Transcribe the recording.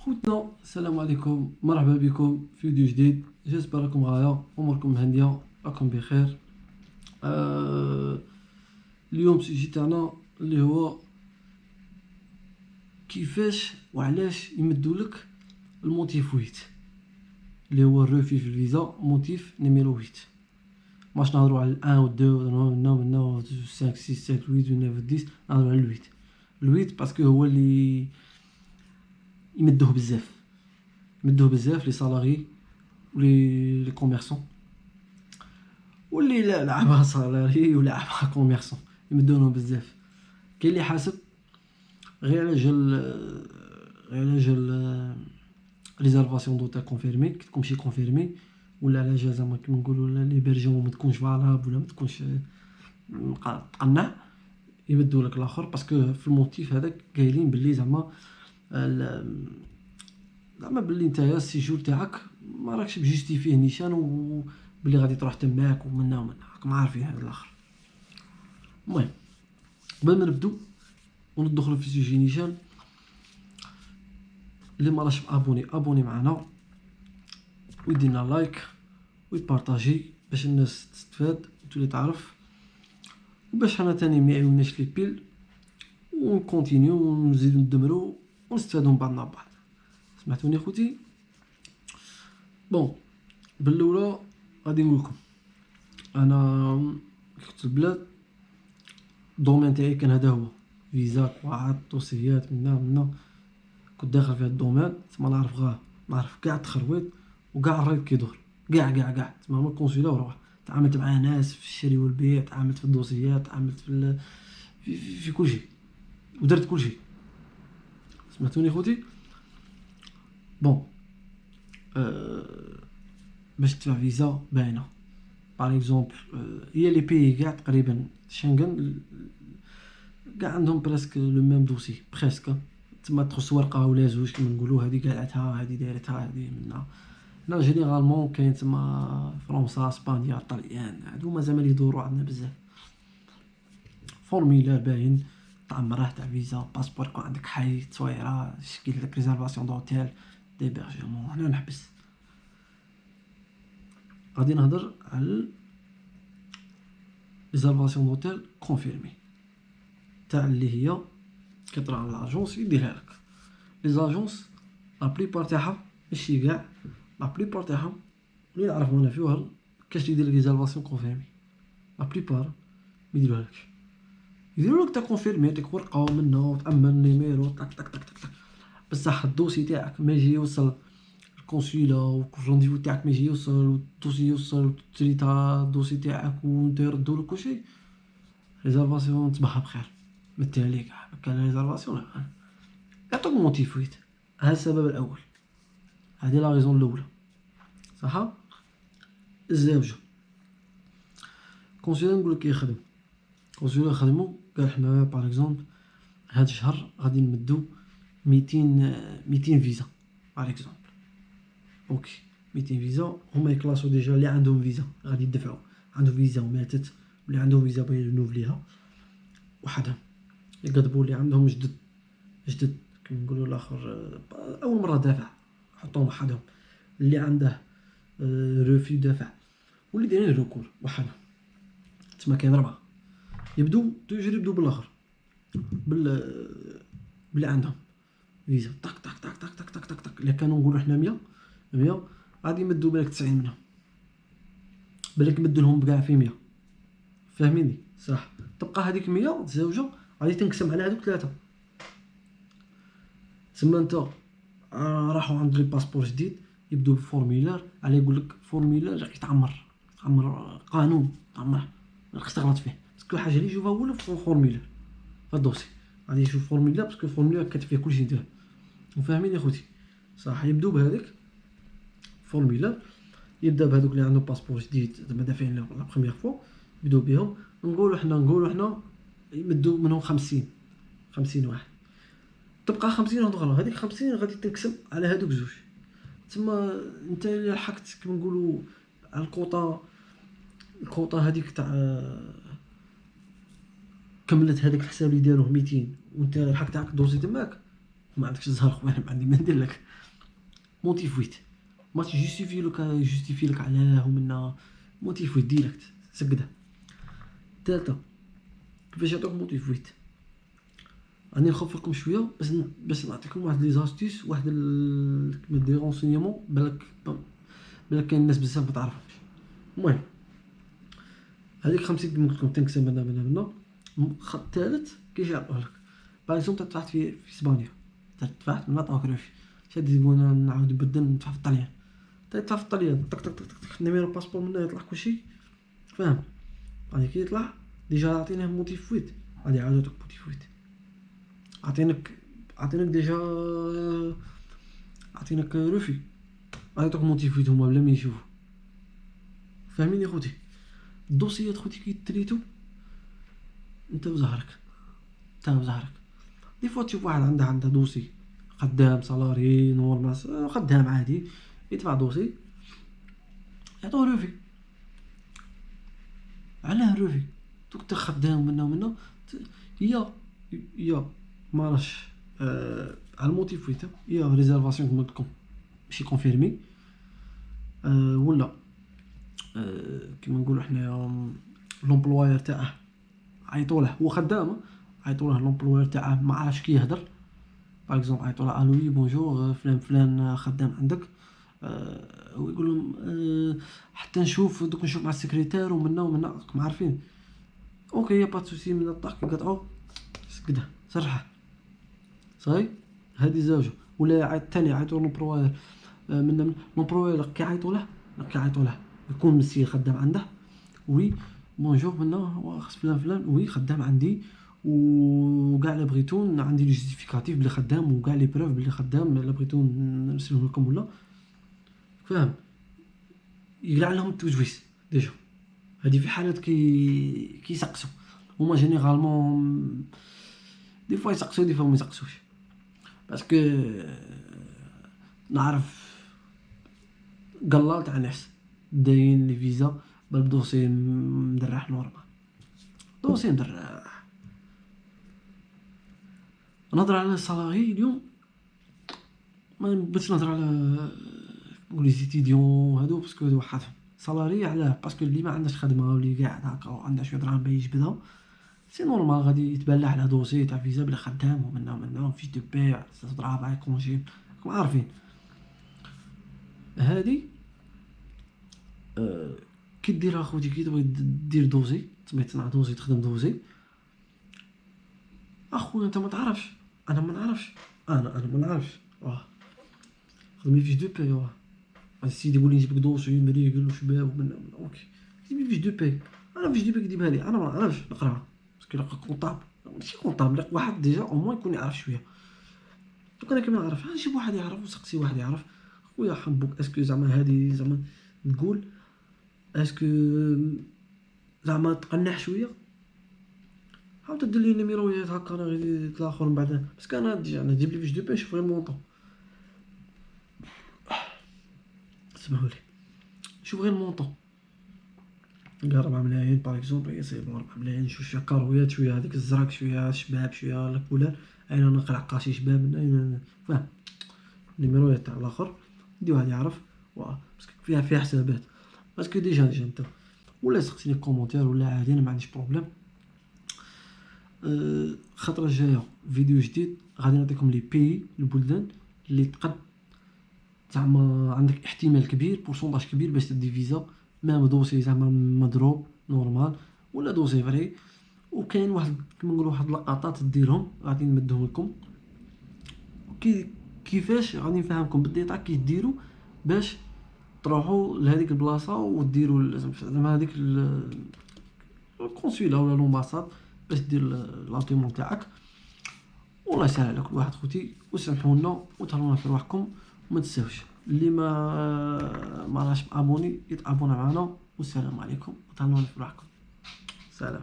خوتنا السلام عليكم، مرحبا بكم في فيديو جديد. جيسبر راكم غاية، اموركم هاديه، راكم بخير. اليوم السوجي تاعنا اللي هو كيفاش وعلاش يمدولك الموتيف 8 اللي هو الروفي في الفيزا موتيف نيميرو 8. ماش نهضروا على 1 و 2 و 5 6 7 8 و 9 10، نهضروا على 8 باسكو هو اللي يمدوه بزاف لي سالاري ولي كوميرسون، واللي لا لعبها سالاري ولعبها كوميرسون يمدونهم بزاف. كاين اللي حاسب غير على جال ريزيرفاسيون دوتيل كونفيرمي، كي تكون ماشي كونفيرمي، ولا على جال زعما كيما نقولوا لي بيرجون ما تكونش فالاب ولا ما تكونش تقنع، يمدوا لك الاخر باسكو في الموتيف هذاك قايلين باللي زعما باللي نتايا السيجور تاعك ما راكش بجوستيفيه نيشان، وبلي غادي تروح تماك ومنا راكم عارفين هذا الاخر. المهم قبل ما نبدو وندخلوا في السوجي نيشان، اللي ما راش ابوني معنا ويدينا لايك ويبارطاجي باش الناس تستفاد وتولي تعرف، وباش حنا تاني ما يعاوناش لي بيل ونكونتينيو ونزيدو ندمرو ونستفادو من بعضنا بعض. سمعتوني خوتي؟ بون بالاولى غادي نقولكم انا كنت البلاد الدومين تاعي كان هذا هو فيزا كواعد دوسيات منا كنت داخل في هذا الدومين. تما نعرف كاع التخرويط وكاع الريب كيدور كاع تما هما الكونسولا وروح. تعاملت مع ناس في الشري والبيع، تعاملت في الدوسيات، تعاملت في كل شيء ودرت كل شيء. سمعتوني خوتي؟ بون باش تدفع فيزا باينه باغ اكزومبل هي لي بيي كاع تقريبا شنغن كاع عندهم بريسك لو ميم دوسي بريسك. تما تخص ورقه ولا زوج كيما نقولوا، هذه قالتها هذه دايرتها هذه منا. لا جينيرالمون كاين تما فرنسا اسبانيا طليان هادو مازال يدوروا عندنا بزاف. فورميلار باين تعمره تاع فيزا باسبور، يكون عندك حي تصويره شكل لك ريزيرفاسيون دوتيل ديبيرجمون. هنا نحبس غادي نهضر على ريزيرفاسيون دوتيل كونفيرمي تاع اللي هي كتروح على لاجونس يديرها لك. لي زاجونس لا بليبار تاعها ماشي كاع، لا بليبار تاعهم اللي نعرفو انا فيها كاش يدير لك ريزيرفاسيون كونفيرمي. لا بليبار ما يديروهالكش، يديروا لك تا كونفيرمي يعطيك ورقه ومنها وتامن نيميرو طق طق طق طق. بصح الدوسي تاعك ما يجي يوصل الكونسولا والرونديفو تاعك ما يجي يوصل والدوسي يوصل وتريتا الدوسي تاعك ونتا يردولك كلشي، ريزيرفاسيون تصبحها بخير متهاليك كان ريزيرفاسيون يعطوك موتيف 8. هذا السبب الاول، هذه لا ريزون الاولى صح. الزوجه كونسولا نقول لك يخدم، كونسولا يخدموا قال حنا باغ اكزومبل هاد الشهر غادي نمدو 200 فيزا باغ اكزومبل. اوكي 200 فيزا هما يكلاسو ديجا اللي عندهم فيزا غادي يدفعوا، عندهم فيزا وماتت واللي عندهم فيزا باغي ينوفليها وحدهم، يقدبوا اللي عندهم جدد كما نقولوا الاخر اول مره دافع حطوهم وحدهم، اللي عنده روفي دافع، واللي دايرين ريكور وحدهم. تما كاين 4 يبدو بالاخر باللي عندهم فيزا طق طق طق طق طق طق طق طق. الا كانوا نقولوا حنا 100 غادي يمدوا بالك 90 منهم، بالك يمدوا لهم كاع في 100. فاهميني صح؟ تبقى هذيك 100 زوجه غادي تنقسم على هذوك 3. تما انت راحوا عند لي باسبور جديد يبدو بفورميلار على يقول لك فورميلار يتعمر قانون تعمر ما خصك تغلط فيه باسكو حاجه اللي يشوفها هو فورميلار في الدوسي غادي يشوف فورميلار باسكو فورميلار كاتب فيه كلشي نتاعو. وفاهمين يا خوتي صح؟ يبدو بهذيك فورميلار، يبدا بهذوك اللي عندهم باسبور جديد زعما دافعين لا بروميير فوا يبداو بهم. نقولوا حنا يمدوا منهم 50 واحد، تبقى 50 واحد اخرى. هذيك 50 غادي تنقسم على هذوك زوج. تما انت اللي لحقت كما نقولوا على الكوطا هذيك تاع كملت هذاك الحساب اللي داروه 200 وانت لحقت تاعك دوزي تماك، ما عندكش الزهر خويا ما عندي ما ندير لك موتيفويت ما يجوستيفي لك علاه ومنا موتيفويت ديريكت سقده. ثالثه كيفاش يعطيوك موتيفويت راني نخوف لكم شويه باش نعطيكم واحد لي زاستيس واحد كيما دي رونسينيمون بالك كاين الناس بزاف ما تعرفهمش. المهم هذيك 50 كيما قلت لكم تنقسم بنا الخط الثالث كيفاش يعطوه لك. باغ اكزومبل تدفعت في اسبانيا دفعت من عطاوك روفي شاد يقولنا نعاود نبدل ندفع في الطليان تدفع في الطليان طق طق طق طق نيميرو باسبور منه يطلع كلشي فاهم. غادي كي يطلع ديجا عطيناه موتيفويت غادي يعاودو يعطوك موتيفويت عطيناك ديجا عطيناك روفي غادي يعطوك موتيفويت هما بلا ما يشوفوا فاهميني خوتي. الدوسيات خوتي كي تريتو انت وزهرك دي فوا تشوف واحد عنده دوسي خدام سالاري نورمال خدام عادي يدفع دوسي يعطوه روفي. علاه روفي دوك خدام منه يا ماراش على الموتيفويت يا ريزيرفاسيون كما قلت لكم ماشي كونفيرمي ولا كيما نقولوا حنايا لومبلواير تاعه عيطوله هو خدام عيطوله لومبلواير تاعه ما عرفش كي يهدر. باغ اكزومبل عيطوله الوي بونجور فلان خدام عندك هو يقول لهم حتى نشوف مع السكرتير ومنا راكم عارفين اوكي يا با سوسي من الطاق يقطعوا سكده صرحه صاي هذه زوجه. ولا الثاني عيطوا لومبلواير من لومبلواير كي عيطوله يكون مسير خدام عنده وي بونجور منا خاص فلان وي خدام عندي وكاع لا بغيتون عندي لي جوستيفيكاتيف بلي خدام وكاع لي بروف بلي خدام لا بغيتون نرسلهم لكم ولا فاهم. يقلع لهم التوجويس ديجا هذه في حالات كي يسقسوا هما جينيرالمون دي فوا يسقسوا دي فوا ما يسقسوش باسكو نعرف قلال تاع ناس داين لي فيزا بالدوسي مدرح نورمال دوسي مدرح. نهضر على السالاري اليوم ما بغيتش نهضر على نقول لي زيتيديون هادو باسكو هادو وحدهم سالاري علاه باسكو اللي ما عندهاش خدمه واللي قاعد هكا وعنده شويه دراهم باش يجبدها سي نورمال غادي يتبلع على دوسي تاع فيزا بلي خدام ومنا فيش دو بي 6 دراهم باي كونجي راكم عارفين. هادي كي ديرها خوتي كي تبغي دير دوسي تبغي تصنع دوسي تخدم دوسي اخويا انت ما تعرفش انا ما نعرفش خدم لي فيش دو بي السيد يقول لي نجيب لك دوسي مري يقول له شباب ومن اوكي جيب لي فيش دو بي انا فيش دو بي كديبها لي انا ما نعرفش نقراها باسكو لا كونطابل ماشي كونطابل واحد ديجا او موان يكون يعرف شويه دوك انا كيما نعرف نجيب واحد يعرف وسقسي واحد يعرف خويا حنبوك اسكو زعما هادي زعما نقول اسكو زعما تقنح شويه حاول تدير لي نيميرويات هكا انا غير الاخر من بعد باسكو انا ديجا انا نجيب لي فيش دو بي نشوف غير المونطون اسمحوا لي شوف غير المونطون كاع 4 ملايين باغ اكزومبل يا سي 4 ملايين شويه كارويات شويه هذيك الزرق شويه شباب شويه لا كولار انا نقلع قاشي شباب فاهم نيميرويات تاع الاخر ندي واحد يعرف باسكو فيها حسابات باسكو ديجا انت ولا سقسيني كومونتير ولا عادي انا ما عنديش بروبليم. الخطره الجايه فيديو جديد غادي نعطيكم لي بي البلدان اللي تقد زعما عندك احتمال كبير بورسونطاج كبير باش تدي فيزا ميم دوسي زعما مضروب نورمال ولا دوسي فري وكاين واحد كيما نقولوا واحد لقطات ديرهم غادي نمدهم لكم كيفاش غادي نفهمكم بالديتاي كي ديروا باش تروحوا لهذيك البلاصه وديروا زعما هذيك الكونسولا ولا لومباساد باش دير لارتيمون تاعك. والله يسهل على كل واحد خوتي وسامحونا وتهلاونا في رواحكم وما تنساوش اللي ما راهش ابوني يتابونا معنا والسلام عليكم وتهلاونا في رواحكم. سلام.